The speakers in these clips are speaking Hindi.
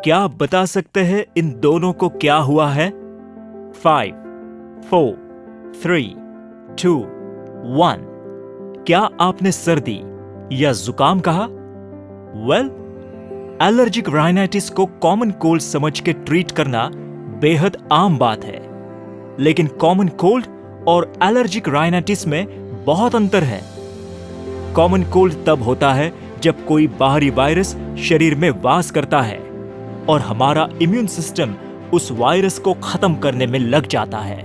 क्या आप बता सकते हैं इन दोनों को क्या हुआ है? 5, 4, 3, 2, 1। क्या आपने सर्दी या जुकाम कहा? वेल, एलर्जिक राइनाइटिस को कॉमन कोल्ड समझ के ट्रीट करना बेहद आम बात है, लेकिन कॉमन कोल्ड और एलर्जिक राइनाइटिस में बहुत अंतर है। कॉमन कोल्ड तब होता है जब कोई बाहरी वायरस शरीर में वास करता है और हमारा इम्यून सिस्टम उस वायरस को खत्म करने में लग जाता है।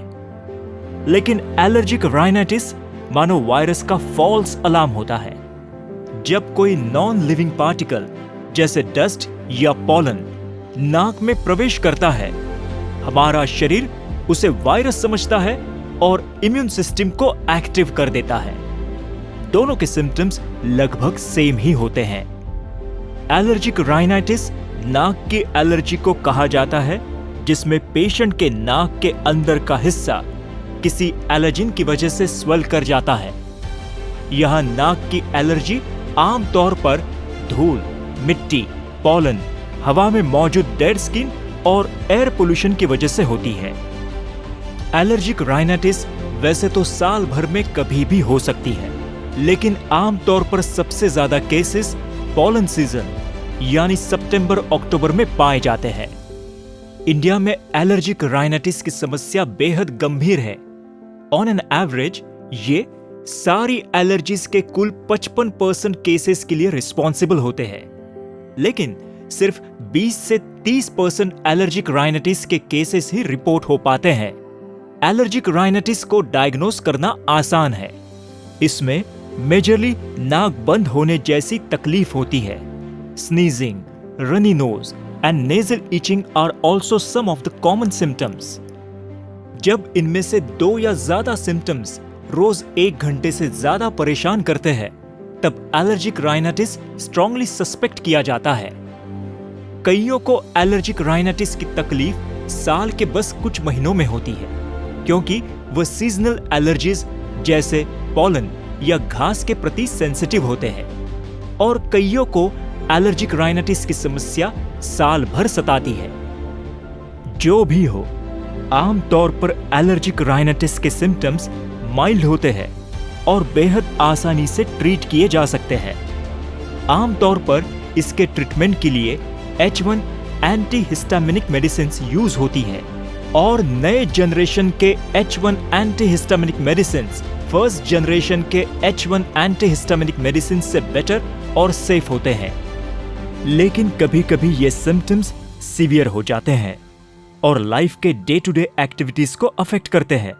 लेकिन एलर्जिक राइनाइटिस मानो वायरस का फॉल्स अलार्म होता है। जब कोई नॉन लिविंग पार्टिकल जैसे डस्ट या पॉलन नाक में प्रवेश करता है, हमारा शरीर उसे वायरस समझता है और इम्यून सिस्टम को एक्टिव कर देता है। दोनों के सिम्टम्स लगभग सेम ही होते हैं। एलर्जिक राइनाइटिस नाक की एलर्जी को कहा जाता है, जिसमें पेशेंट के नाक के अंदर का हिस्सा किसी एलर्जिन की वजह से स्वेल कर जाता है। यह नाक की एलर्जी आमतौर पर धूल, मिट्टी, पॉलन, हवा में मौजूद डेड स्किन और एयर पोल्यूशन की वजह से होती है। एलर्जिक राइनाइटिस वैसे तो साल भर में कभी भी हो सकती है, लेकिन आमतौर पर सबसे ज्यादा केसेस पॉलन सीजन यानी सितंबर-अक्टूबर में पाए जाते हैं। इंडिया में एलर्जिक राइनाइटिस की समस्या बेहद गंभीर है। ऑन एन एवरेज ये सारी एलर्जीज के कुल 55% केसेस के लिए रिस्पॉन्सिबल होते हैं, लेकिन सिर्फ 20 से 30% एलर्जिक राइनाइटिस के केसेस ही रिपोर्ट हो पाते हैं। एलर्जिक राइनाइटिस को डायग्नोस करना आसान है। इसमें मेजरली नाक बंद होने जैसी तकलीफ होती है। Sneezing, runny nose and nasal itching are also some of the common symptoms. जब इनमें से 2 या ज्यादा सिम्टम्स रोज 1 घंटे से ज्यादा परेशान करते हैं, तब एलर्जिक राइनाइटिस स्ट्रांगली सस्पेक्ट किया जाता है। कईयों को एलर्जिक राइनाइटिस की तकलीफ साल के बस कुछ महीनों में होती है, क्योंकि वह सीजनल एलर्जीज जैसे पॉलन या घास के प्रति सेंसिटिव होते हैं। और कईयों को एलर्जिक राइनाइटिस की समस्या साल भर सताती है। जो भी हो, आमतौर पर एलर्जिक राइनाइटिस के सिम्टम्स माइल्ड होते हैं और बेहद आसानी से ट्रीट किए जा सकते हैं। आमतौर पर इसके ट्रीटमेंट के लिए H1 एंटीहिस्टामिनिक मेडिसिन यूज होती है और नए जनरेशन के H1 antihistaminic medicine first generation के H1 एंटीहिस्टामिनिक मेडिसिन से बेटर और सेफ होते हैं। लेकिन कभी कभी ये सिम्टम्स सीवियर हो जाते हैं और लाइफ के डे टू डे एक्टिविटीज को अफेक्ट करते हैं।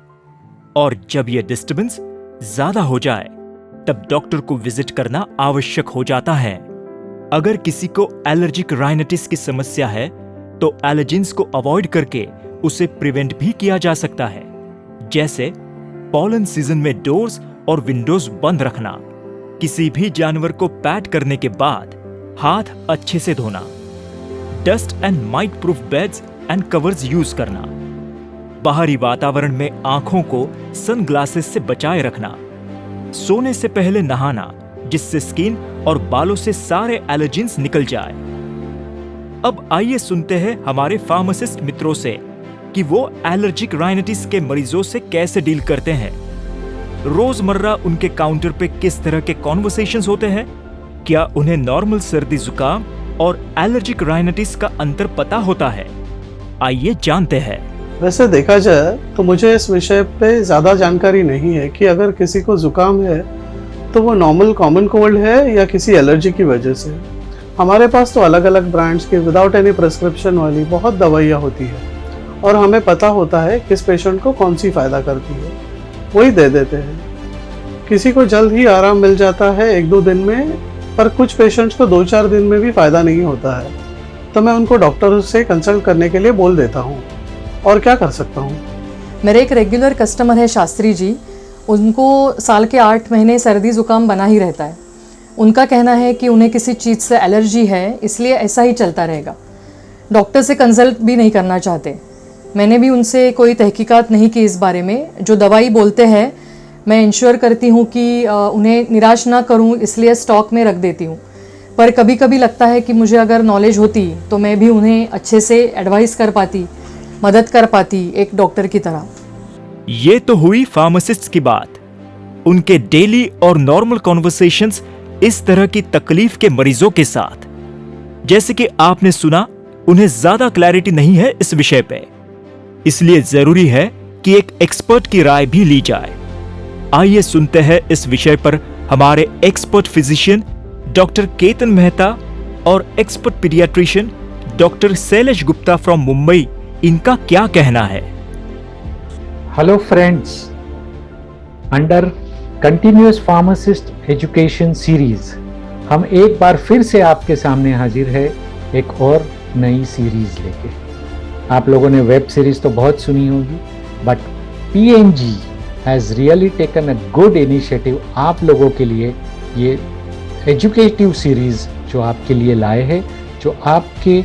और जब ये डिस्टर्बेंस ज्यादा हो जाए, तब डॉक्टर को विजिट करना आवश्यक हो जाता है। अगर किसी को एलर्जिक राइनाइटिस की समस्या है, तो एलर्जेंस को अवॉइड करके उसे प्रिवेंट भी किया जा सकता है, जैसे पॉलन सीजन में डोर्स और विंडोज बंद रखना, किसी भी जानवर को पैट करने के बाद हाथ अच्छे से धोना, dust and might proof beds and covers use करना, बाहरी वातावरण में आंखों को सनग्लासेस से बचाए रखना, सोने से पहले नहाना जिससे स्किन और बालों से सारे एलर्जेंस निकल जाए। अब आइए सुनते हैं हमारे फार्मासिस्ट मित्रों से कि वो एलर्जिक राइनाइटिस के मरीजों से कैसे डील करते हैं। रोजमर्रा उनके काउंटर पे किस तरह के कॉन्वर्सेशंस होते हैं, क्या उन्हें नॉर्मल सर्दी जुकाम और एलर्जिक राइनाइटिस का अंतर पता होता है। आइए जानते हैं। वैसे देखा जाए तो मुझे इस विषय पे ज़्यादा जानकारी नहीं है कि अगर किसी को जुकाम है तो वो नॉर्मल कॉमन कोल्ड है या किसी एलर्जी की वजह से। हमारे पास तो अलग अलग ब्रांड्स की विदाउट एनी प्रिस्क्रिप्शन वाली बहुत दवाइयाँ होती है और हमें पता होता है किस पेशेंट को कौन सी फ़ायदा करती है, वही दे देते हैं। किसी को जल्द ही आराम मिल जाता है 1-2 दिन में, पर कुछ पेशेंट्स को 2-4 दिन में भी फ़ायदा नहीं होता है, तो मैं उनको डॉक्टर से कंसल्ट करने के लिए बोल देता हूँ। और क्या कर सकता हूँ? मेरे एक रेगुलर कस्टमर है शास्त्री जी। उनको साल के 8 महीने सर्दी ज़ुकाम बना ही रहता है। उनका कहना है कि उन्हें किसी चीज़ से एलर्जी है, इसलिए ऐसा ही चलता रहेगा। डॉक्टर से कंसल्ट भी नहीं करना चाहते। मैंने भी उनसे कोई तहकीकात नहीं की इस बारे में। जो दवाई बोलते हैं मैं इंश्योर करती हूँ कि उन्हें निराश ना करूँ, इसलिए स्टॉक में रख देती हूँ। पर कभी कभी लगता है कि मुझे अगर नॉलेज होती तो मैं भी उन्हें अच्छे से एडवाइस कर पाती, मदद कर पाती एक डॉक्टर की तरह। ये तो हुई फार्मासिस्ट की बात। उनके डेली और नॉर्मल कॉन्वर्सेशंस इस तरह की तकलीफ के मरीजों के साथ। जैसे कि आपने सुना, उन्हें ज्यादा क्लैरिटी नहीं है इस विषय पे, इसलिए जरूरी है कि एक एक्सपर्ट की राय भी ली जाए। आइए सुनते हैं इस विषय पर हमारे expert physician doctor Ketan Mehta और expert paediatrician doctor Shailesh Gupta from Mumbai, इनका क्या कहना है। Hello friends, under continuous pharmacist education series हम एक बार फिर से आपके सामने हाजिर है एक और नई सीरीज लेके। आप लोगों ने वेब सीरीज तो बहुत सुनी होगी, but PNG has really taken a good initiative आप लोगों के लिए। ये एजुकेटिव सीरीज जो आपके लिए लाए हैं, जो आपके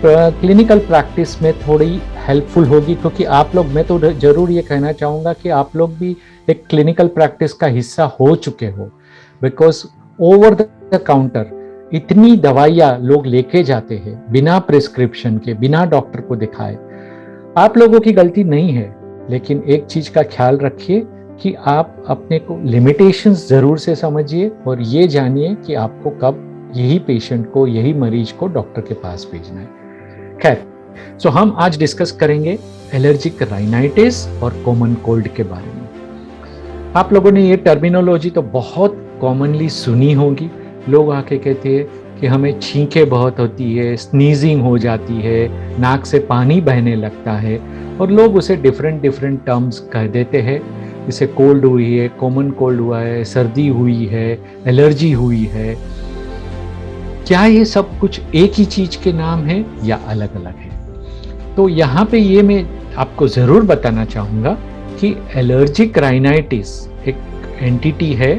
क्लिनिकल प्रैक्टिस में थोड़ी हेल्पफुल होगी, क्योंकि आप लोग, मैं तो ज़रूर ये कहना चाहूँगा कि आप लोग भी एक क्लिनिकल प्रैक्टिस का हिस्सा हो चुके हो, बिकॉज ओवर द काउंटर इतनी दवाइयाँ लोग लेके जाते हैं बिना प्रिस्क्रिप्शन के, बिना डॉक्टर को दिखाए। आप लोगों की गलती नहीं है, लेकिन एक चीज़ का ख्याल रखिए कि आप अपने को लिमिटेशंस ज़रूर से समझिए और ये जानिए कि आपको कब यही पेशेंट को, यही मरीज को डॉक्टर के पास भेजना है। खैर, सो हम आज डिस्कस करेंगे एलर्जिक राइनाइटिस और कॉमन कोल्ड के बारे में। आप लोगों ने ये टर्मिनोलॉजी तो बहुत कॉमनली सुनी होगी। लोग आके कहते हैं कि हमें छींकें बहुत होती है, स्नीजिंग हो जाती है, नाक से पानी बहने लगता है, और लोग उसे डिफरेंट टर्म्स कह देते हैं। जैसे कोल्ड हुई है, कॉमन कोल्ड हुआ है, सर्दी हुई है, एलर्जी हुई है। क्या ये सब कुछ एक ही चीज के नाम है या अलग अलग है? तो यहाँ पे ये मैं आपको ज़रूर बताना चाहूँगा कि एलर्जिक राइनाइटिस एक एंटिटी है,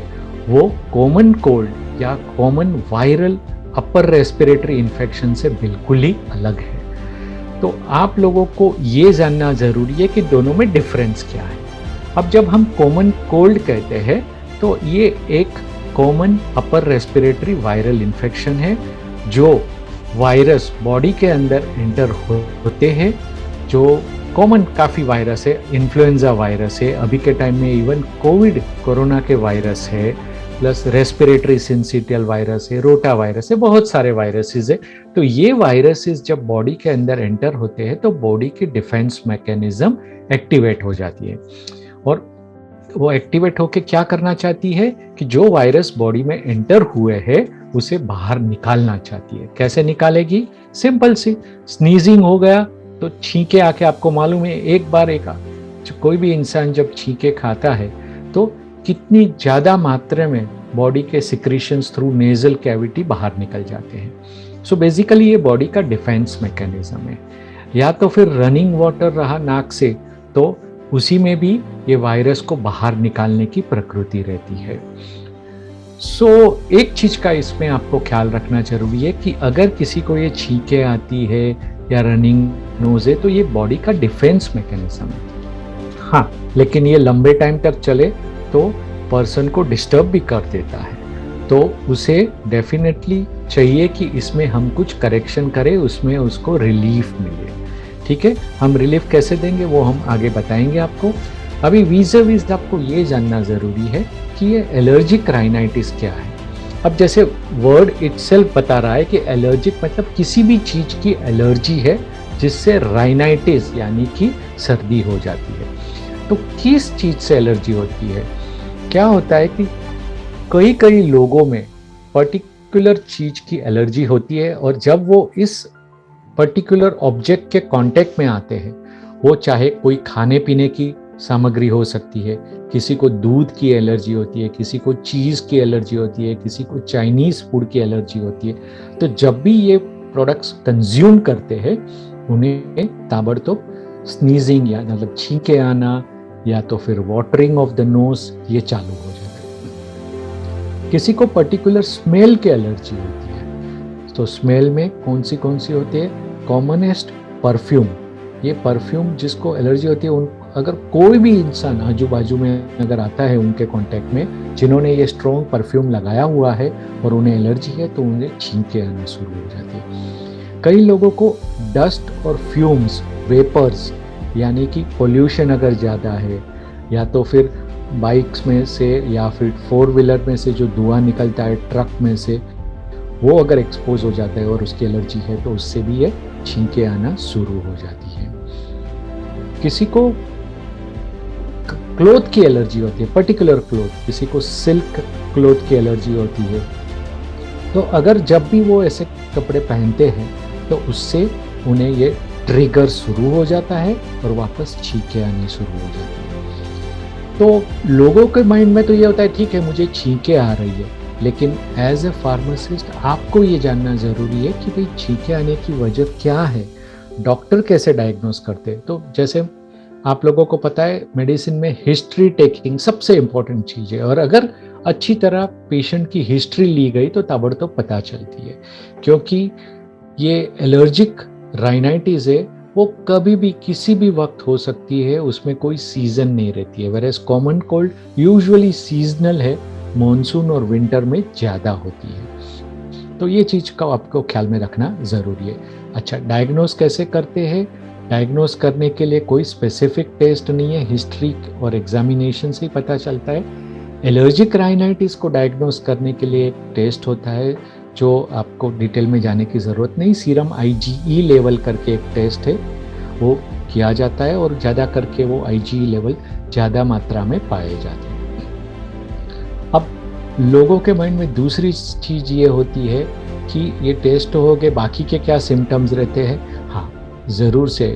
वो कॉमन कोल्ड या common viral upper respiratory infection से बिल्कुल ही अलग है। तो आप लोगों को ये जानना ज़रूरी है कि दोनों में डिफरेंस क्या है। अब जब हम कॉमन कोल्ड कहते हैं तो ये एक common upper respiratory viral infection है, जो वायरस बॉडी के अंदर एंटर होते हैं। जो कॉमन काफ़ी वायरस है, इन्फ्लुएंजा वायरस है, अभी के टाइम में इवन कोरोना के वायरस है, प्लस रेस्पिरेटरी सिंसिटियल वायरस है, रोटा वायरस है, बहुत सारे वायरसेस है। तो ये वायरसेस जब बॉडी के अंदर एंटर होते हैं तो बॉडी की डिफेंस मैकेनिज्म एक्टिवेट हो जाती है, और वो एक्टिवेट होके क्या करना चाहती है कि जो वायरस बॉडी में एंटर हुए हैं उसे बाहर निकालना चाहती है। कैसे निकालेगी? सिंपल सी, स्नीजिंग हो गया तो छींके आके, आपको मालूम है एक बार कोई भी इंसान जब छींके खाता है तो कितनी ज़्यादा मात्रा में बॉडी के सिक्रीशंस थ्रू नेजल कैविटी बाहर निकल जाते हैं। सो बेसिकली ये बॉडी का डिफेंस मैकेनिज्म है। या तो फिर रनिंग वाटर रहा नाक से, तो उसी में भी ये वायरस को बाहर निकालने की प्रकृति रहती है। सो एक चीज का इसमें आपको ख्याल रखना जरूरी है कि अगर किसी को ये छींके आती है या रनिंग नोज है तो ये बॉडी का डिफेंस मैकेनिज्म है। हाँ, लेकिन ये लंबे टाइम तक चले तो पर्सन को डिस्टर्ब भी कर देता है, तो उसे डेफिनेटली चाहिए कि इसमें हम कुछ करेक्शन करें, उसमें उसको रिलीफ मिले। ठीक है, हम रिलीफ कैसे देंगे वो हम आगे बताएंगे आपको। अभी वीज़ आपको ये जानना ज़रूरी है कि ये एलर्जिक राइनाइटिस क्या है। अब जैसे वर्ड इटसेल्फ बता रहा है कि एलर्जिक मतलब किसी भी चीज़ की एलर्जी है जिससे राइनाइटिस यानी कि सर्दी हो जाती है। तो किस चीज़ से एलर्जी होती है? क्या होता है कि कई लोगों में पर्टिकुलर चीज़ की एलर्जी होती है, और जब वो इस पर्टिकुलर ऑब्जेक्ट के कांटेक्ट में आते हैं, वो चाहे कोई खाने पीने की सामग्री हो सकती है, किसी को दूध की एलर्जी होती है, किसी को चीज़ की एलर्जी होती है, किसी को चाइनीज़ फूड की एलर्जी होती है। तो जब भी ये प्रोडक्ट्स कंज्यूम करते हैं उन्हें ताबड़तोड़ स्नीजिंग या मतलब छींके आना या तो फिर वाटरिंग ऑफ द नोज ये चालू हो जाता है। किसी को पर्टिकुलर स्मेल की एलर्जी होती है, तो स्मेल में कौन सी होती है? Commonest perfume. ये परफ्यूम जिसको एलर्जी होती है उन अगर कोई भी इंसान आजू बाजू में अगर आता है उनके कांटेक्ट में जिन्होंने ये स्ट्रॉन्ग परफ्यूम लगाया हुआ है और उन्हें एलर्जी है, तो उन्हें छींकें आना शुरू हो जाती है। कई लोगों को डस्ट और फ्यूम्स, वेपर्स, यानी कि पोल्यूशन अगर ज़्यादा है या तो फिर बाइक्स में से या फिर 4 व्हीलर में से जो धुआं निकलता है, ट्रक में से, वो अगर एक्सपोज हो जाता है और उसकी एलर्जी है तो उससे भी ये छींकें आना शुरू हो जाती है। किसी को क्लोथ की एलर्जी होती है, पर्टिकुलर क्लोथ, किसी को सिल्क क्लोथ की एलर्जी होती है, तो अगर जब भी वो ऐसे कपड़े पहनते हैं तो उससे उन्हें ये ट्रिगर शुरू हो जाता है और वापस छींकें आनी शुरू हो जाती है। तो लोगों के माइंड में तो ये होता है ठीक है मुझे छींकें आ रही है, लेकिन एज ए फार्मासिस्ट आपको ये जानना ज़रूरी है कि भाई छींकें आने की वजह क्या है, डॉक्टर कैसे डायग्नोस करते हैं। तो जैसे आप लोगों को पता है मेडिसिन में हिस्ट्री टेकिंग सबसे इम्पोर्टेंट चीज़ है, और अगर अच्छी तरह पेशेंट की हिस्ट्री ली गई तो ताबड़तोड़ पता चलती है, क्योंकि ये एलर्जिक राइनाइटिस है वो कभी भी किसी भी वक्त हो सकती है, उसमें कोई सीजन नहीं रहती है। Whereas common cold usually seasonal है, मॉनसून और विंटर में ज़्यादा होती है। तो ये चीज़ का आपको ख्याल में रखना ज़रूरी है। अच्छा, डायग्नोस कैसे करते हैं? डायग्नोस करने के लिए कोई स्पेसिफिक टेस्ट नहीं है, हिस्ट्री और एग्जामिनेशन से ही पता चलता है। एलर्जिक राइनाइटिस को डायग्नोस करने के लिए एक टेस्ट होता है जो आपको डिटेल में जाने की ज़रूरत नहीं, सीरम IgE लेवल करके एक टेस्ट है, वो किया जाता है और ज़्यादा करके वो IgE लेवल ज़्यादा मात्रा में पाए जाते हैं। अब लोगों के माइंड में दूसरी चीज़ ये होती है कि ये टेस्ट हो गए, बाकी के क्या सिम्टम्स रहते हैं। हाँ, ज़रूर से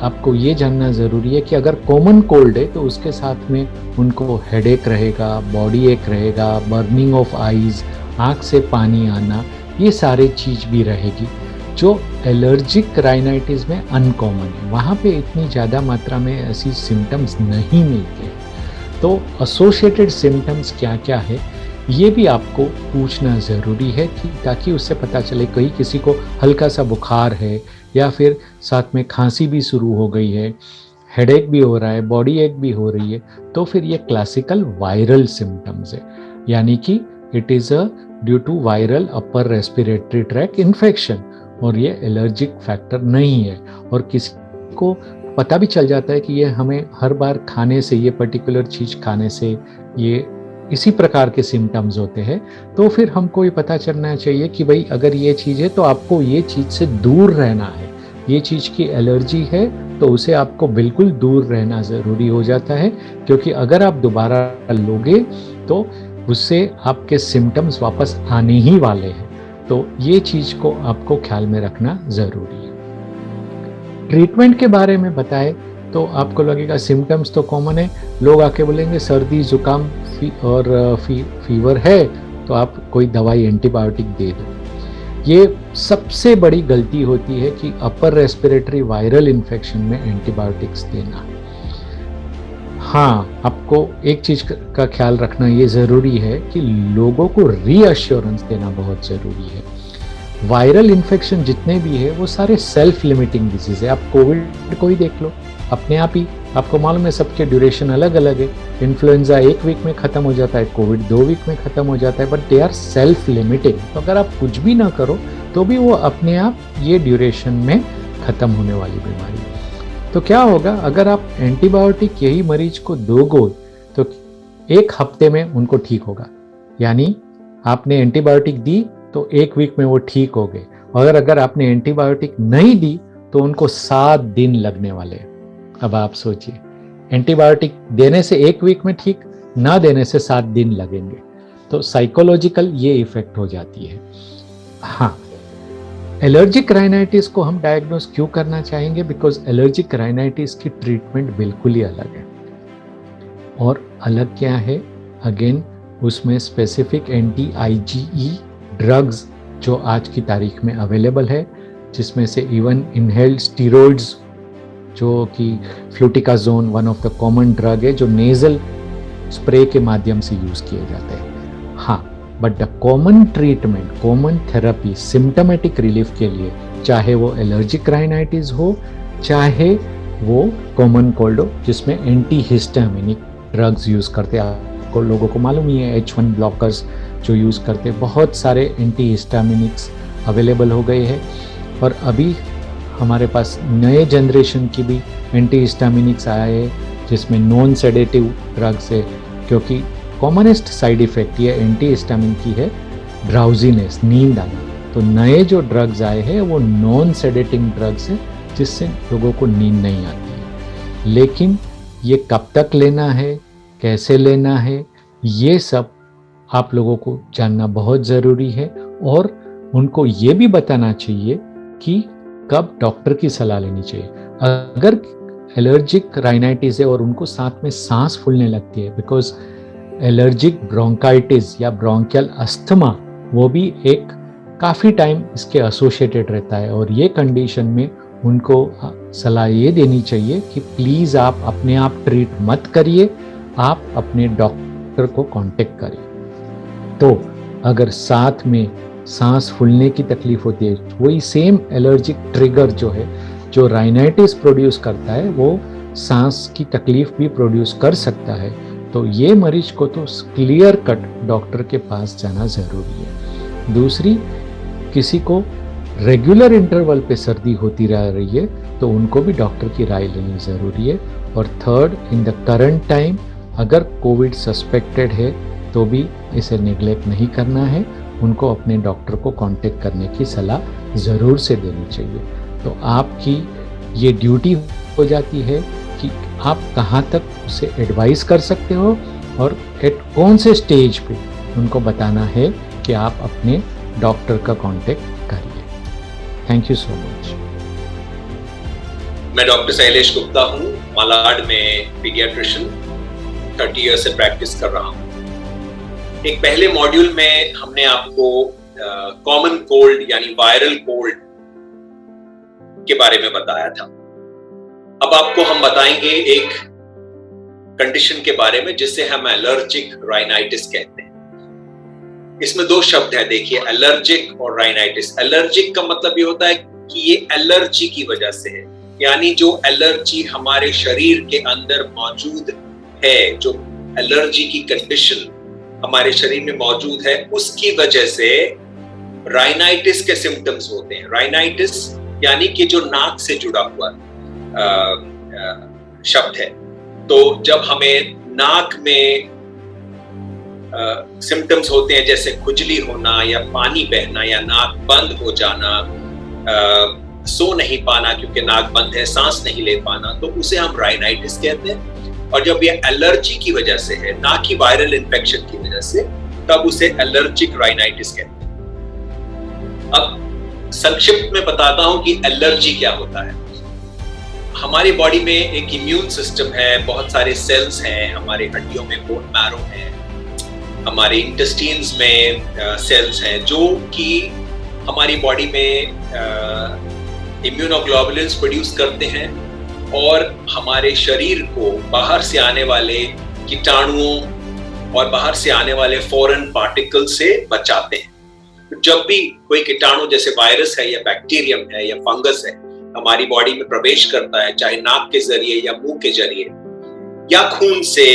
आपको ये जानना ज़रूरी है कि अगर कॉमन कोल्ड है तो उसके साथ में उनको हेडेक रहेगा, बॉडी एक रहेगा, बर्निंग ऑफ आईज, आँख से पानी आना, ये सारी चीज़ भी रहेगी जो एलर्जिक राइनाइटिस में अनकॉमन है। वहाँ पे इतनी ज़्यादा मात्रा में ऐसी सिम्टम्स नहीं मिलते। तो एसोसिएटेड सिम्टम्स क्या क्या है ये भी आपको पूछना ज़रूरी है कि ताकि उससे पता चले कहीं किसी को हल्का सा बुखार है या फिर साथ में खांसी भी शुरू हो गई है, हेडेक भी हो रहा है, बॉडी एक भी हो रही है, तो फिर ये क्लासिकल वायरल सिम्टम्स है, यानी कि it is a due to viral upper respiratory tract infection, और ये एलर्जिक फैक्टर नहीं है। और किसी को पता भी चल जाता है कि ये हमें हर बार खाने से, ये पर्टिकुलर चीज़ खाने से ये इसी प्रकार के सिम्टम्स होते हैं, तो फिर हमको ये पता चलना चाहिए कि भाई अगर ये चीज़ है तो आपको ये चीज़ से दूर रहना है। ये चीज़ की एलर्जी है तो उसे आपको बिल्कुल दूर रहना ज़रूरी हो जाता है, क्योंकि अगर आप दोबारा लोगे तो उससे आपके सिम्टम्स वापस आने ही वाले हैं। तो ये चीज़ को आपको ख्याल में रखना ज़रूरी है। ट्रीटमेंट के बारे में बताएं तो आपको लगेगा सिम्टम्स तो कॉमन है, लोग आके बोलेंगे सर्दी जुकाम और फीवर है तो आप कोई दवाई एंटीबायोटिक दे दो। ये सबसे बड़ी गलती होती है कि अपर रेस्पिरेटरी वायरल इन्फेक्शन में एंटीबायोटिक्स देना। हाँ, आपको एक चीज़ का ख्याल रखना ये ज़रूरी है कि लोगों को रीअश्योरेंस देना बहुत ज़रूरी है। वायरल इन्फेक्शन जितने भी है वो सारे सेल्फ लिमिटिंग डिजीज़ है। आप कोविड को ही देख लो, अपने आप ही आपको मालूम है सबके ड्यूरेशन अलग अलग है। इन्फ्लुएंजा 1 वीक में ख़त्म हो जाता है, कोविड 2 वीक में ख़त्म हो जाता है, but they are self limiting. तो अगर आप कुछ भी ना करो तो भी वो अपने आप ये ड्यूरेशन में ख़त्म होने वाली बीमारी। तो क्या होगा अगर आप एंटीबायोटिक यही मरीज को दोगे तो 1 हफ्ते में उनको ठीक होगा, यानी आपने एंटीबायोटिक दी तो 1 वीक में वो ठीक हो गए। और अगर आपने एंटीबायोटिक नहीं दी तो उनको 7 दिन लगने वाले हैं। अब आप सोचिए, एंटीबायोटिक देने से 1 वीक में ठीक, ना देने से 7 दिन लगेंगे। तो साइकोलॉजिकल ये इफेक्ट हो जाती है। हाँ, एलर्जिक राइनाइटिस को हम डायग्नोस क्यों करना चाहेंगे? बिकॉज एलर्जिक राइनाइटिस की ट्रीटमेंट बिल्कुल ही अलग है। और अलग क्या है? अगेन उसमें स्पेसिफिक एंटी IgE ड्रग्स जो आज की तारीख में अवेलेबल है, जिसमें से इवन इनहेल्ड स्टीरॉइड्स जो कि fluticasone one of the common drug है जो नेजल स्प्रे के माध्यम से यूज़ किए जाते हैं। हाँ, but the common treatment, common therapy symptomatic relief के लिए, चाहे वो एलर्जिक राइनाइटिस हो, चाहे वो कॉमन कोल्ड हो जिसमें एंटी हिस्टामिनिक ड्रग्स यूज़ करते हैं। आपको लोगों को मालूम ही है H1 ब्लॉकर्स जो यूज़ करते हैं, बहुत सारे एंटी हिस्टामिनिक्स अवेलेबल हो गए हैं। और अभी हमारे पास नए जनरेशन की भी एंटी हिस्टामिनिक्स आया है जिसमें नॉन सेडेटिव ड्रग्स है, क्योंकि कॉमनेस्ट साइड इफ़ेक्ट ये एंटी हिस्टामिन की है ड्राउजीनेस, नींद आना। तो नए जो ड्रग्स आए हैं वो नॉन सेडेटिंग ड्रग्स हैं जिससे लोगों को नींद नहीं आती है। लेकिन ये कब तक लेना है, कैसे लेना है, ये सब आप लोगों को जानना बहुत ज़रूरी है। और उनको ये भी बताना चाहिए कि कब डॉक्टर की सलाह लेनी चाहिए। अगर एलर्जिक राइनाइटिस है और उनको साथ में सांस फूलने लगती है, बिकॉज एलर्जिक ब्रोंकाइटिस या ब्रोंकियल अस्थमा वो भी एक काफ़ी टाइम इसके एसोसिएटेड रहता है, और ये कंडीशन में उनको सलाह ये देनी चाहिए कि प्लीज़ आप अपने आप ट्रीट मत करिए, आप अपने डॉक्टर को कांटेक्ट करिए। तो अगर साथ में सांस फूलने की तकलीफ होती है, वही सेम एलर्जिक ट्रिगर जो है जो राइनाइटिस प्रोड्यूस करता है वो सांस की तकलीफ भी प्रोड्यूस कर सकता है। तो ये मरीज को तो क्लियर कट डॉक्टर के पास जाना ज़रूरी है। दूसरी, किसी को रेगुलर इंटरवल पे सर्दी होती रह रही है तो उनको भी डॉक्टर की राय लेनी ज़रूरी है। और third, in the current time अगर कोविड सस्पेक्टेड है तो भी इसे नेग्लेक्ट नहीं करना है, उनको अपने डॉक्टर को कांटेक्ट करने की सलाह ज़रूर से देनी चाहिए। तो आपकी ये ड्यूटी हो जाती है कि आप कहाँ तक उसे एडवाइस कर सकते हो और एट कौन से स्टेज पे उनको बताना है कि आप अपने डॉक्टर का कांटेक्ट करिए। Thank you so much. मैं डॉक्टर शैलेश गुप्ता हूँ, मालाड में पीडियाट्रिशियन 30 ईयर से प्रैक्टिस कर रहा हूँ। एक पहले मॉड्यूल में हमने आपको कॉमन कोल्ड यानी वायरल कोल्ड के बारे में बताया था। अब आपको हम बताएंगे एक कंडीशन के बारे में जिसे हम एलर्जिक राइनाइटिस कहते हैं। इसमें दो शब्द है, देखिए, एलर्जिक और राइनाइटिस। एलर्जिक का मतलब ये होता है कि ये एलर्जी की वजह से है, यानी जो एलर्जी हमारे शरीर के अंदर मौजूद है, जो एलर्जी की कंडीशन हमारे शरीर में मौजूद है, उसकी वजह से राइनाइटिस के सिम्टम्स होते हैं। राइनाइटिस यानी कि जो नाक से जुड़ा हुआ शब्द है। तो जब हमें नाक में सिम्टम्स होते हैं जैसे खुजली होना या पानी बहना या नाक बंद हो जाना, सो नहीं पाना क्योंकि नाक बंद है, सांस नहीं ले पाना, तो उसे हम राइनाइटिस कहते हैं। और जब ये एलर्जी की वजह से है, ना कि वायरल इन्फेक्शन की वजह से, तब उसे एलर्जिक राइनाइटिस कहते हैं। अब संक्षिप्त में बताता हूं कि एलर्जी क्या होता है। हमारी बॉडी में एक इम्यून सिस्टम है, बहुत सारे सेल्स हैं, हमारे हड्डियों में बोन मैरो है, हमारे इंटेस्टाइन्स में सेल्स हैं जो कि हमारी बॉडी में इम्यूनोग्लोबुलिन्स प्रोड्यूस करते हैं और हमारे शरीर को बाहर से आने वाले कीटाणुओं और बाहर से आने वाले फॉरेन पार्टिकल से बचाते हैं। जब भी कोई कीटाणु जैसे वायरस है या बैक्टीरियम है या फंगस है हमारी बॉडी में प्रवेश करता है, चाहे नाक के जरिए या मुंह के जरिए या खून से,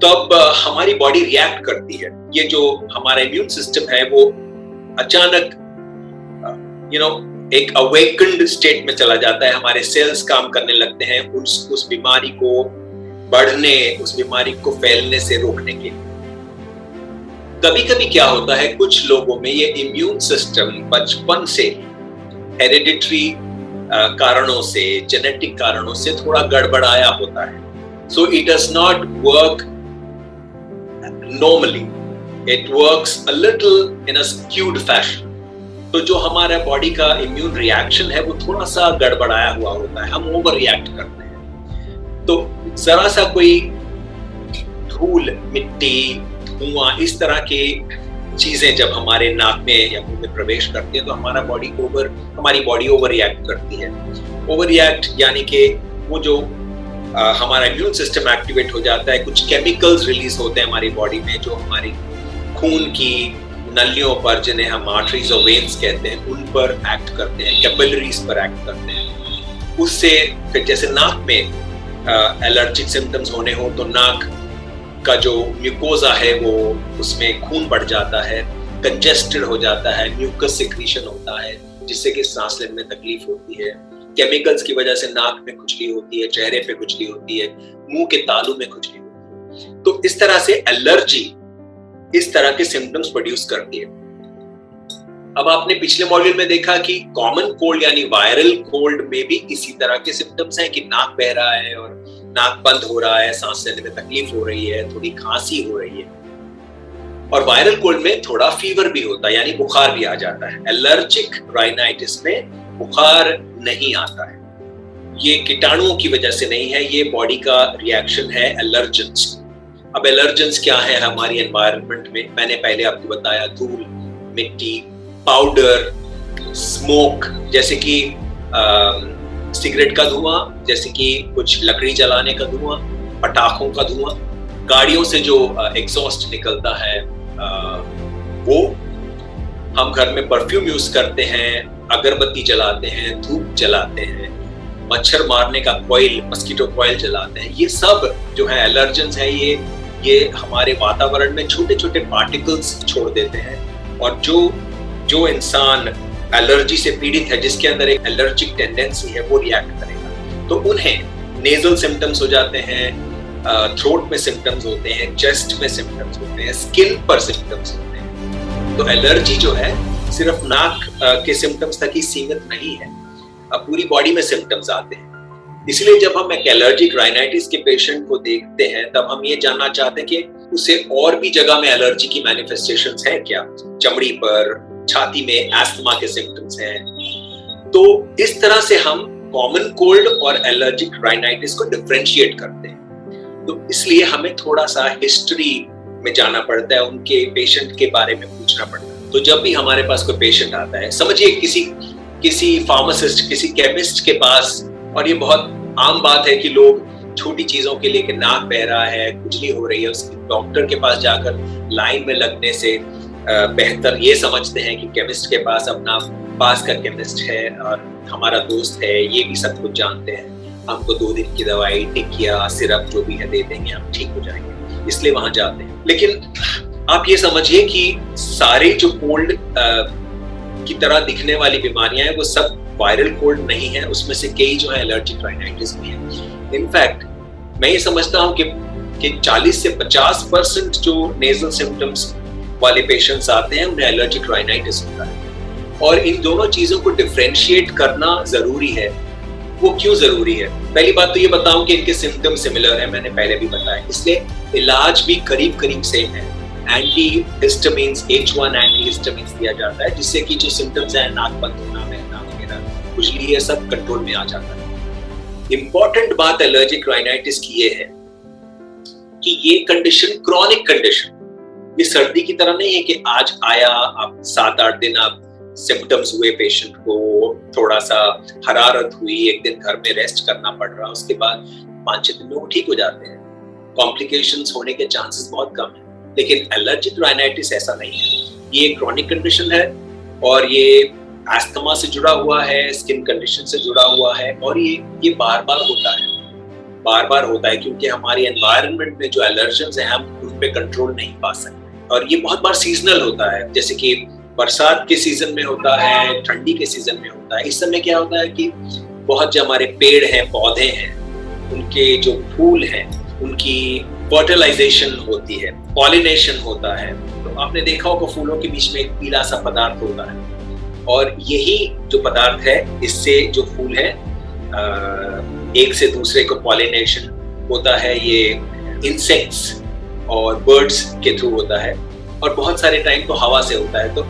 तब हमारी बॉडी रिएक्ट करती है। ये जो हमारा इम्यून सिस्टम है वो अचानक एक अवेकन्ड स्टेट में चला जाता है, हमारे सेल्स काम करने लगते हैं उस बीमारी को बढ़ने, उस बीमारी को फैलने से रोकने के लिए। कभी कभी क्या होता है, कुछ लोगों में ये इम्यून सिस्टम बचपन से हेरिडिटरी कारणों से, जेनेटिक कारणों से थोड़ा गड़बड़ाया होता है। So it does not work normally, it works a little in a skewed fashion. तो जो हमारा बॉडी का इम्यून रिएक्शन है वो थोड़ा सा गड़बड़ाया हुआ होता है, हम ओवर रिएक्ट करते हैं। तो जरा सा कोई धूल, मिट्टी, धुआं, इस तरह की चीजें जब हमारे नाक में या मुंह में प्रवेश करती है तो हमारी बॉडी ओवर रिएक्ट करती है। ओवर रिएक्ट यानी कि वो जो हमारा इम्यून सिस्टम एक्टिवेट हो जाता है, कुछ केमिकल्स रिलीज होते हैं हमारी बॉडी में जो हमारी खून की नलियों पर, जिन्हें हम आर्टरीज और वेन्स कहते हैं, उन पर एक्ट करते हैं, कैपिलरीज पर एक्ट करते हैं। उससे फिर जैसे नाक में एलर्जिक सिम्टम्स होने हो तो नाक का जो म्यूकोजा है वो उसमें खून बढ़ जाता है, कंजेस्टेड हो जाता है, म्यूकस सिक्रीशन होता है जिससे कि सांस लेने में तकलीफ होती है। केमिकल्स की वजह से नाक में खुजली होती है, चेहरे पे खुजली होती है, मुंह के तालू में खुजली होती है। तो इस तरह से एलर्जी इस तरह के सिम्टम्स प्रोड्यूस करती है। अब आपने पिछले मॉड्यूल में देखा कि कॉमन कोल्ड यानी वायरल कोल्ड में भी इसी तरह के सिम्टम्स हैं कि नाक बह रहा है और नाक बंद हो रहा है, सांस लेने में तकलीफ हो रही है, थोड़ी खांसी हो रही है। और वायरल कोल्ड में थोड़ा फीवर भी होता है यानी बुखार भी आ जाता है। एलर्जिक राइनाइटिस में बुखार नहीं आता है। ये कीटाणुओं की वजह से नहीं है, ये बॉडी का रिएक्शन है एलर्जेंस। अब एलर्जेंस क्या है हमारी एनवायरनमेंट में? मैंने पहले आपको बताया, धूल, मिट्टी, पाउडर, स्मोक जैसे कि सिगरेट का धुआं, जैसे कि कुछ लकड़ी जलाने का धुआं, पटाखों का धुआं, गाड़ियों से जो एग्जॉस्ट निकलता है वो, हम घर में परफ्यूम यूज करते हैं, अगरबत्ती जलाते हैं, धूप जलाते हैं, मच्छर मारने का कॉइल, मस्कीटो कॉइल जलाते हैं। ये सब जो है एलर्जेंस है, ये हमारे वातावरण में छोटे छोटे पार्टिकल्स छोड़ देते हैं। और जो इंसान एलर्जी से पीड़ित है, जिसके अंदर एक एलर्जिक टेंडेंसी है, वो रिएक्ट करेगा। तो उन्हें नेजल सिम्टम्स हो जाते हैं, थ्रोट में सिम्टम्स होते हैं, चेस्ट में सिम्टम्स होते हैं, स्किन पर सिम्टम्स होते हैं। तो एलर्जी जो है सिर्फ नाक के सिम्टम्स तक ही सीमित नहीं है, अब पूरी बॉडी में सिम्टम्स आते हैं। इसलिए जब हम एक एलर्जिक राइनाइटिस के पेशेंट को देखते हैं तब हम ये जानना चाहते हैं कि उसे और भी जगह में एलर्जी की मैनिफेस्टेशंस हैं क्या, चमड़ी पर, छाती में एस्थमा के सिम्टम्स हैं। तो इस तरह से हम कॉमन कोल्ड और एलर्जिक राइनाइटिस को डिफरेंशिएट करते हैं। तो इसलिए हमें थोड़ा सा हिस्ट्री में जाना पड़ता है, उनके पेशेंट के बारे में पूछना पड़ता है। तो जब भी हमारे पास कोई पेशेंट आता है, समझिए किसी फार्मासिस्ट, किसी केमिस्ट के पास, और ये बहुत आम बात है कि लोग छोटी चीजों के लिए कि नाक बह रहा है, खुजली हो रही है, उसके डॉक्टर के पास जाकर लाइन में लगने से बेहतर ये समझते हैं कि केमिस्ट के पास अपना पास का केमिस्ट है और हमारा दोस्त है, ये भी सब कुछ जानते हैं, हमको 2 दिन की दवाई, टिकिया, सिरप जो भी है दे देंगे, हम ठीक हो जाएंगे, इसलिए वहां जाते हैं। लेकिन आप ये समझिए कि सारे जो कोल्ड की तरह दिखने वाली बीमारियां हैं वो सब वायरल कोल्ड नहीं है, उसमें से कई जो है एलर्जिक राइनाइटिस भी है। इनफैक्ट मैं ये समझता हूँ कि 40 से 50% जो नेजल सिम्टम्स वाले पेशेंट्स आते हैं उन्हें एलर्जिक राइनाइटिस होता है। और इन दोनों चीजों को डिफरेंशिएट करना जरूरी है। वो क्यों जरूरी है? पहली बात तो ये बताऊं कि इनके सिम्टम सिमिलर है, मैंने पहले भी बताया, इसलिए इलाज भी करीब करीब सेम है। Anti histamines, H1 anti histamines दिया जाता है जिससे कि जो सिम्टम्स है, नाक बंद होना, बहना वगैरह, खुजली, ये सब कंट्रोल में आ जाता है। इंपॉर्टेंट बात एलर्जिक राइनाइटिस की ये है कि ये कंडीशन क्रॉनिक कंडीशन, ये सर्दी की तरह नहीं है कि आज आया, आप 7-8 दिन आप सिम्टम्स हुए, पेशेंट को थोड़ा सा हरारत हुई, एक दिन घर में रेस्ट करना पड़ रहा, उसके बाद 5-6 दिन में वो ठीक हो जाते हैं, कॉम्प्लिकेशंस होने के चांसेस बहुत कम है। लेकिन एलर्जिक राइनाइटिस ऐसा नहीं है, ये क्रॉनिक कंडीशन है और ये एस्थमा से जुड़ा हुआ है, स्किन कंडीशन से जुड़ा हुआ है, और ये बार बार होता है क्योंकि हमारी एनवायरनमेंट में जो एलर्जेंस है हम उन पे कंट्रोल नहीं पा सकते। और ये बहुत बार सीजनल होता है, जैसे कि बरसात के सीजन में होता है, ठंडी के सीजन में होता है। इस समय क्या होता है कि बहुत जो हमारे पेड़ हैं, पौधे हैं, उनके जो फूल हैं, उनकी फर्टिलाइजेशन होती है, पॉलिनेशन होता है। तो आपने देखा होगा फूलों के बीच में एक पीला सा पदार्थ होता है, और यही जो पदार्थ है, इससे जो फूल है एक से दूसरे को पॉलिनेशन होता है, ये इंसेक्ट्स और बर्ड्स के थ्रू होता है, और बहुत सारे टाइम तो हवा से होता है। तो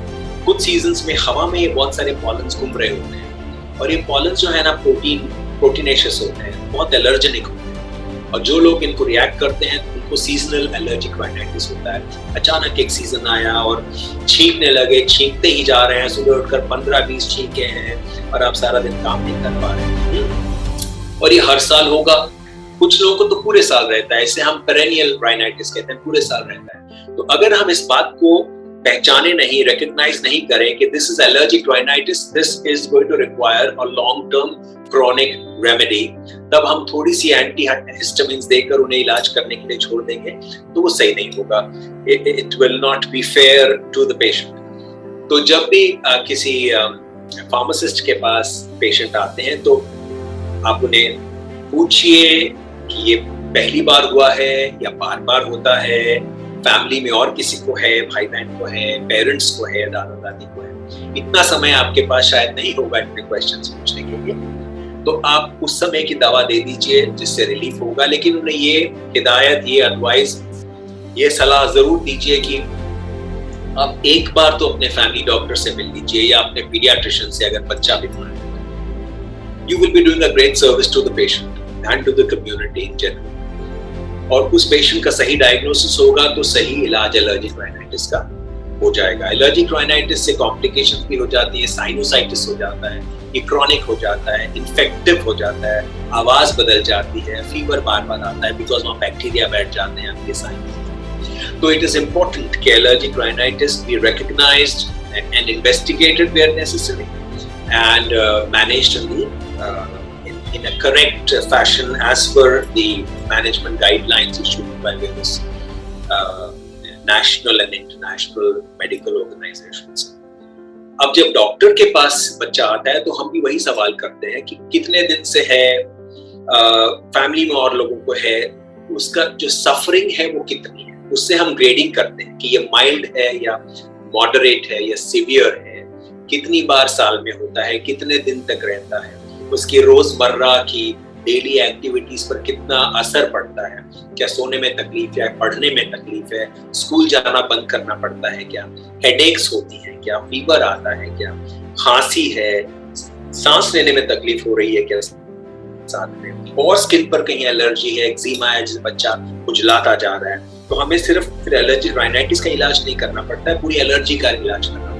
कुछ सीजन्स में हवा में ये बहुत सारे पॉलन्स घूम रहे होते हैं, और ये पॉलन्स जो है ना प्रोटीनेशियस होते हैं, बहुत एलर्जेनिक होते हैं, और जो लोग इनको रिएक्ट करते हैं उनको सीजनल एलर्जिक राइनाइटिस होता है। अचानक एक सीजन आया और छींकने लगे, छींकते ही जा रहे हैं, सुबह उठकर 15-20 छींके हैं और आप सारा दिन काम नहीं कर पा रहे हैं। और ये हर साल होगा, कुछ लोगों को तो पूरे साल रहता है, इसे हम पेरेनियल राइनाइटिस कहते हैं, पूरे साल रहता है। तो अगर हम इस बात को पहचाने नहीं, रिकग्नाइज नहीं करें कि this is allergic rhinitis, this is going to require a long term chronic remedy, तब हम थोड़ी सी एंटी हिस्टामिन्स देकर उन्हें इलाज करने के लिए छोड़ देंगे तो वो सही नहीं होगा. It will not be fair to the patient. तो जब भी किसी फार्मासिस्ट के पास पेशेंट आते हैं तो आप उन्हें पूछिए कि ये पहली बार हुआ है या बार बार होता है, फैमिली में और किसी को है, भाई बहन को है, पेरेंट्स को है, दादा दादी को है. इतना समय आपके पास शायद नहीं होगा इतने क्वेश्चंस पूछने के लिए, तो आप उस समय की दवा दे दीजिए जिससे रिलीफ होगा. लेकिन उन्हें ये हिदायत, ये एडवाइस, ये सलाह जरूर दीजिए कि आप एक बार तो अपने फैमिली डॉक्टर से मिल लीजिए या अपने पीडियाट्रिशियन से अगर बच्चा बीमार है. You will be doing a great service to the patient and to the community in general. और उस पेशेंट का सही डायग्नोसिस होगा तो सही इलाज एलर्जिक राइनाइटिस का हो जाएगा. एलर्जिक राइनाइटिस से कॉम्प्लिकेशंस भी हो जाती है, साइनोसाइटिस हो जाता है, ये क्रॉनिक हो जाता है, इन्फेक्टिव हो जाता है, आवाज बदल जाती है, फीवर बार बार आता है बिकॉज वहाँ बैक्टीरिया बैठ जाते हैं आपके साइनस. तो इट इज इम्पोर्टेंट कि allergic rhinitis be recognized and investigated where necessary and managed in a correct fashion as per the management guidelines issued by various national and international medical organizations. अब जब डॉक्टर के पास बच्चा आता है तो हम भी वही सवाल करते हैं कि कितने दिन से है, फैमिली में और लोगों को है, उसका जो सफरिंग है वो कितनी है. उससे हम ग्रेडिंग करते हैं कि ये माइल्ड है या मॉडरेट है या सीवियर है, कितनी बार साल में होता है, कितने दिन तक रहता है, उसकी रोजमर्रा की डेली एक्टिविटीज पर कितना असर पड़ता है, क्या सोने में तकलीफ है, पढ़ने में तकलीफ है, स्कूल जाना बंद करना पड़ता है क्या, हेडेक्स होती हैं क्या, फीवर आता है क्या, खांसी है, सांस लेने में तकलीफ हो रही है क्या साथ में, और स्किन पर कहीं एलर्जी है, एक्जिमा है, जिस बच्चा खुजलाता जा रहा है. तो हमें सिर्फ फिर एलर्जी राइनाइटिस का इलाज नहीं करना पड़ता है, पूरी एलर्जी का इलाज करना पड़ता है.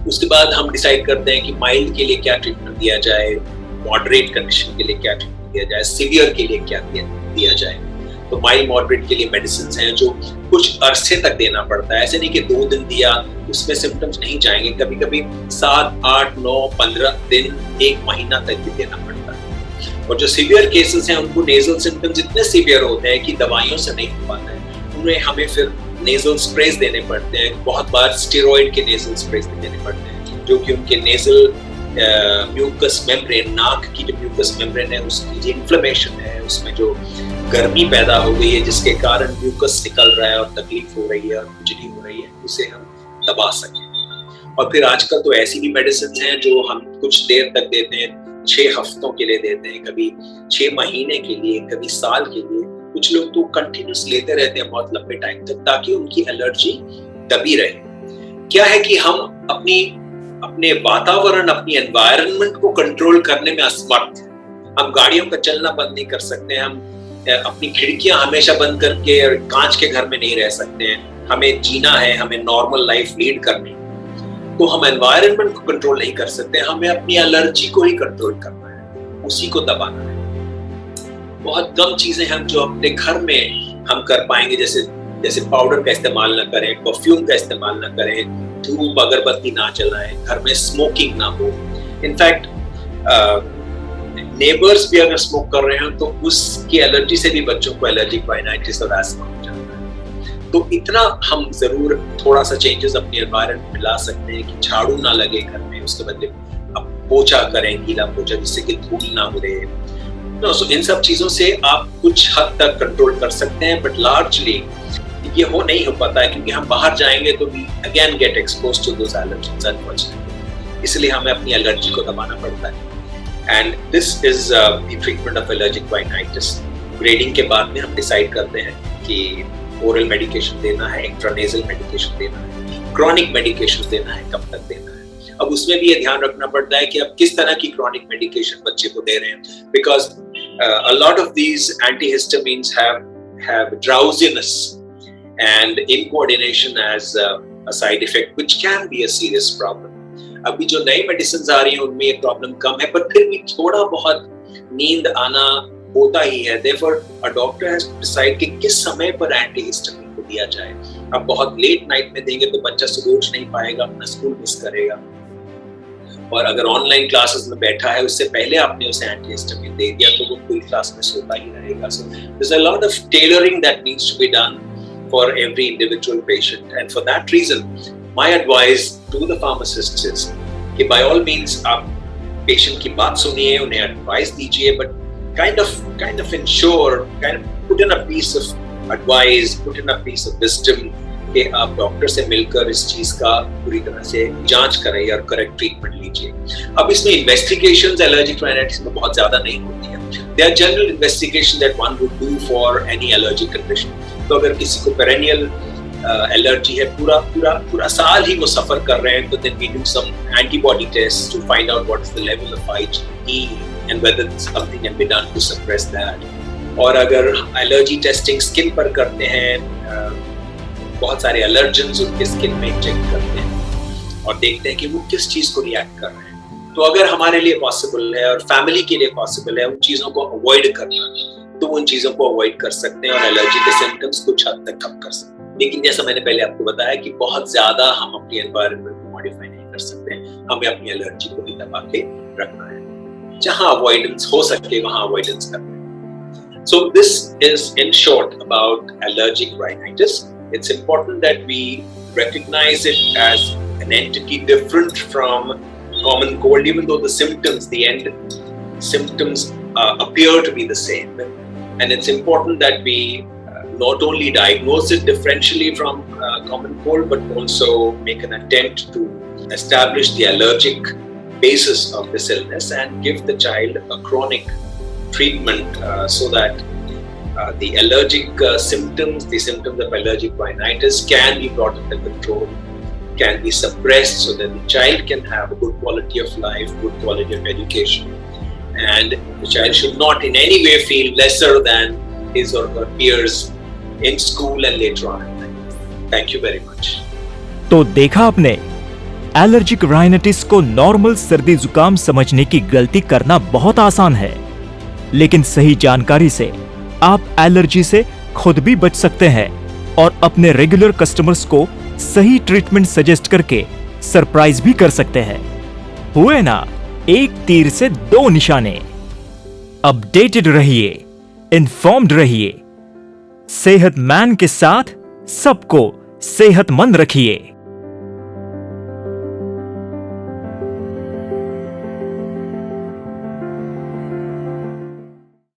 उसके बाद हम डिसाइड करते हैं कि माइल्ड के लिए क्या ट्रीटमेंट दिया जाए, मॉडरेट कंडीशन के लिए क्या ट्रीटमेंट दिया जाए, सीवियर के लिए क्या दिया जाए. तो माइल्ड मॉडरेट के लिए मेडिसिन हैं जो कुछ अरसे तक देना पड़ता है. ऐसे नहीं कि 2 दिन दिया उसमें सिम्टम्स नहीं जाएंगे, कभी कभी 7, 8, 9, 15 दिन, 1 महीना तक भी देना पड़ता है. और जो सीवियर केसेस हैं उनको नेजल सिम्टम्स इतने सीवियर होते हैं कि दवाइयों से नहीं हो पाता है, उन्हें हमें फिर नेजल स्प्रेज देने पड़ते हैं. बहुत बार स्टेरॉइड के नेजल स्प्रेज देने पड़ते हैं जो कि उनके नेजल म्यूकस मेम्ब्रेन, नाक की जो म्यूकस मेम्ब्रेन है उसकी जो इन्फ्लेमेशन है, उसमें जो गर्मी पैदा हो गई है जिसके कारण म्यूकस निकल रहा है और तकलीफ हो रही है और खुजली हो रही है, उसे हम दबा सकें. और फिर आजकल तो ऐसी भी मेडिसिन हैं जो हम कुछ देर तक देते हैं, 6 हफ्तों के लिए देते हैं, कभी 6 महीने के लिए, कभी साल के लिए. कुछ लोग तो कंटिन्यूस लेते रहते हैं बहुत लंबे टाइम तक ताकि उनकी एलर्जी दबी रहे. क्या है कि हम अपने वातावरण, अपनी एनवायरनमेंट को कंट्रोल करने में असमर्थ हैं. हम गाड़ियों का चलना बंद नहीं कर सकते, हम अपनी खिड़कियां हमेशा बंद करके कांच के घर में नहीं रह सकते हैं. हमें जीना है, हमें नॉर्मल लाइफ लीड करनी है, तो हम एनवायरनमेंट को कंट्रोल नहीं कर सकते. हमें अपनी एलर्जी को ही कंट्रोल करना है, उसी को दबाना है. बहुत कम चीजें हैं जो अपने घर में हम कर पाएंगे, जैसे पाउडर का इस्तेमाल ना करें, परफ्यूम का इस्तेमाल ना करें, धूप अगरबत्ती ना जलाएं, घर में स्मोकिंग ना हो. इनफैक्ट नेबर्स भी अगर स्मोक कर रहे हैं तो उसकी एलर्जी से भी बच्चों को एलर्जिक राइनाइटिस और एस्मा हो जाता है. तो इतना हम जरूर थोड़ा सा चेंजेस अपनी एनवायरनमेंट में ला सकते हैं कि झाड़ू ना लगे घर में, उसके बदले अब पोछा करें, गीला पोछा, जिससे कि धूल ना उड़े. सो इन सब चीजों से आप कुछ हद तक कंट्रोल कर सकते हैं, बट लार्जली ये नहीं हो पाता है क्योंकि हम बाहर जाएंगे तो we again get exposed to those allergies unfortunately. इसलिए हमें अपनी एलर्जी को दबाना पड़ता है. And this is the treatment of allergic rhinitis. Grading के बाद में हम डिसाइड करते हैं कि ओरल मेडिकेशन देना है, इंट्रानेजल मेडिकेशन देना है, क्रॉनिक मेडिकेशन देना है, कब तक देना है. अब उसमें भी ये ध्यान रखना पड़ता है कि अब किस तरह की क्रॉनिक मेडिकेशन बच्चे को दे रहे हैं, because a lot of these antihistamines have drowsiness and incoordination as a side effect, which can be a serious problem. अभी जो नई मेडिसिन आ रही हैं उनमें ये प्रॉब्लम कम है, पर फिर भी थोड़ा बहुत नींद आना होता ही है. Therefore, a doctor has to decide कि किस समय पर एंटीहिस्टामिन को दिया जाए. आप बहुत लेट नाइट में देंगे तो बच्चा सुबह उठ नहीं पाएगा, अपना स्कूल मिस करेगा। और अगर ऑनलाइन क्लासेस में बैठा है, उससे पहले आपने उसे एंटीहिस्टामिन दे दिया तो वो पूरी क्लास में सोता ही रहेगा। So there is a lot of tailoring that needs to be done for every individual patient, and for that reason my advice to the pharmacist is कि बाय ऑल मींस आप पेशेंट की बात सुनिए, उन्हें एडवाइस दीजिए, but kind of ensure, kind of put in a piece of advice, put in a piece of wisdom कि आप डॉक्टर से मिलकर इस चीज का पूरी तरह से जांच करें और करेक्ट ट्रीटमेंट लीजिए। अब इसमें इन्वेस्टिगेशंस एलर्जिक राइनाइटिस में बहुत ज्यादा नहीं होती है। They are general investigation that one would do for any allergic condition. तो अगर किसी को पेरेनियल एलर्जी है, पूरा साल ही वो सफर कर रहे हैं, तो then we do some antibody test to find out what is the level of IgE and whether something can be done to suppress that. और अगर एलर्जी टेस्टिंग स्किन पर करते हैं, बहुत सारे एलर्जेंस उनके स्किन में इंजेक्ट करते हैं और देखते हैं कि वो किस चीज को रिएक्ट कर रहे हैं। तो अगर हमारे लिए पॉसिबल है और फैमिली के लिए पॉसिबल है उन चीजों को अवॉइड करना, तो उन चीजों को अवॉइड कर सकते हैं और एलर्जी के सिम्टम्स कुछ हद तक कम कर सकते हैं। लेकिन जैसा मैंने पहले आपको बताया कि बहुत ज्यादा हम अपनी एनवायरनमेंट को मॉडिफाई नहीं कर सकते, हमें अपनी एलर्जी को ही दबा के रखना है। जहां अवॉइडेंस हो सके वहां अवॉइडेंस करना है। So this is in short about allergic rhinitis. It's important that we recognize it as an entity different from common cold, even though the symptoms, the end symptoms appear to be the same. And it's important that we not only diagnose it differentially from common cold, but also make an attempt to establish the allergic basis of this illness and give the child a chronic treatment so that the allergic symptoms, the symptoms of allergic rhinitis can be brought under control, can be suppressed so that the child can have a good quality of life, good quality of education, and the child should not in any way feel lesser than his or her peers in school and later on in life. Thank you very much. तो देखा आपने, एलर्जिक राइनाइटिस को नॉर्मल सर्दी जुकाम समझने की गलती करना बहुत आसान है, लेकिन सही जानकारी से आप एलर्जी से खुद भी बच सकते हैं और अपने रेगुलर कस्टमर्स को सही ट्रीटमेंट सजेस्ट करके सरप्राइज भी कर सकते हैं। हुए ना, एक तीर से दो निशाने। अपडेटेड रहिए, इन्फॉर्म्ड रहिए। सेहतमैन के साथ सबको सेहतमंद रखिए।